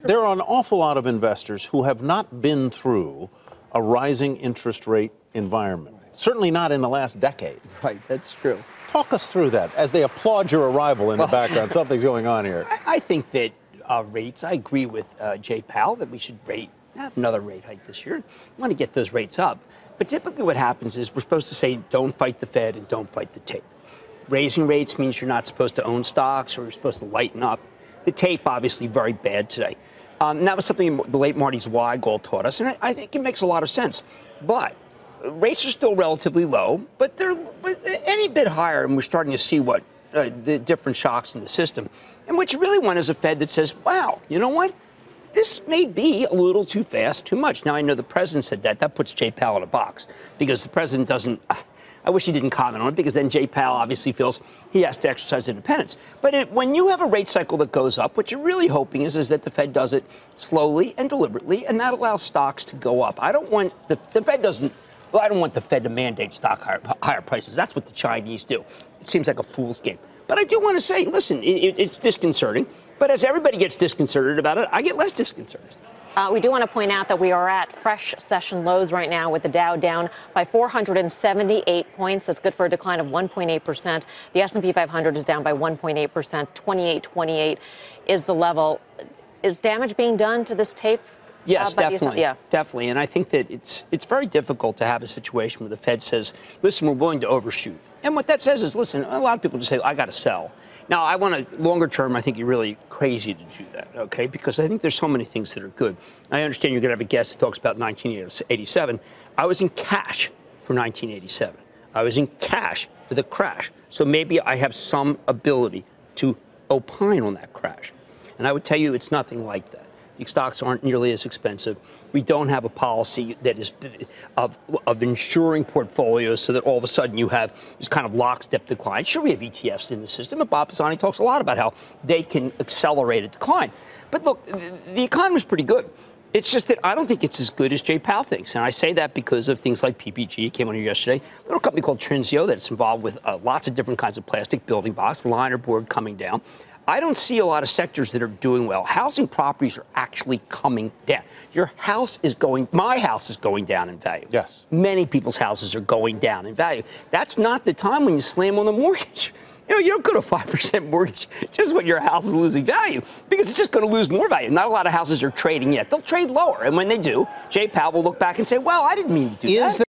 There are an awful lot of investors who have not been through a rising interest rate environment, certainly not in the last decade. Right, that's true. Talk us through that as they applaud your arrival in the background. Something's going on here. I think that rates, I agree with Jay Powell that we should have another rate hike this year. We want to get those rates up. But typically what happens is we're supposed to say don't fight the Fed and don't fight the tape. Raising rates means you're not supposed to own stocks or you're supposed to lighten up. The tape, obviously, very bad today. And that was something the late Marty Zweigel taught us, and I think it makes a lot of sense. But rates are still relatively low, but they're any bit higher, and we're starting to see what the different shocks in the system. And what you really want is a Fed that says, wow, you know what? This may be a little too fast, too much. Now, I know the president said that. That puts Jay Powell in a box because the president doesn't. I wish he didn't comment on it because then Jay Powell obviously feels he has to exercise independence. But when you have a rate cycle that goes up, what you're really hoping is that the Fed does it slowly and deliberately, and that allows stocks to go up. I don't want the Fed doesn't. Well, I don't want the Fed to mandate stock higher prices. That's what the Chinese do. It seems like a fool's game. But I do want to say, listen, it's disconcerting. But as everybody gets disconcerted about it, I get less disconcerted. We do want to point out that we are at fresh session lows right now with the Dow down by 478 points. That's good for a decline of 1.8%. The S&P 500 is down by 1.8%. 2828 is the level. Is damage being done to this tape? Yes, definitely. Yeah, definitely. And I think that it's very difficult to have a situation where the Fed says, listen, we're willing to overshoot. And what that says is, listen, a lot of people just say, I got to sell. Now, I want to, longer term, I think you're really crazy to do that, okay? Because I think there's so many things that are good. I understand you're going to have a guest that talks about 1987. I was in cash for 1987. I was in cash for the crash. So maybe I have some ability to opine on that crash. And I would tell you it's nothing like that. The stocks aren't nearly as expensive. We don't have a policy that is of insuring portfolios so that all of a sudden you have this kind of lockstep decline. Sure, we have ETFs in the system, and Bob Pisani talks a lot about how they can accelerate a decline. But look, the economy is pretty good. It's just that I don't think it's as good as Jay Powell thinks. And I say that because of things like PPG, came on here yesterday, a little company called Trinseo that's involved with lots of different kinds of plastic building blocks, liner board coming down. I don't see a lot of sectors that are doing well. Housing properties are actually coming down. Your house is my house is going down in value. Yes. Many people's houses are going down in value. That's not the time when you slam on the mortgage. You know, you don't go to 5% mortgage just when your house is losing value because it's just going to lose more value. Not a lot of houses are trading yet. They'll trade lower. And when they do, Jay Powell will look back and say, well, I didn't mean to do that.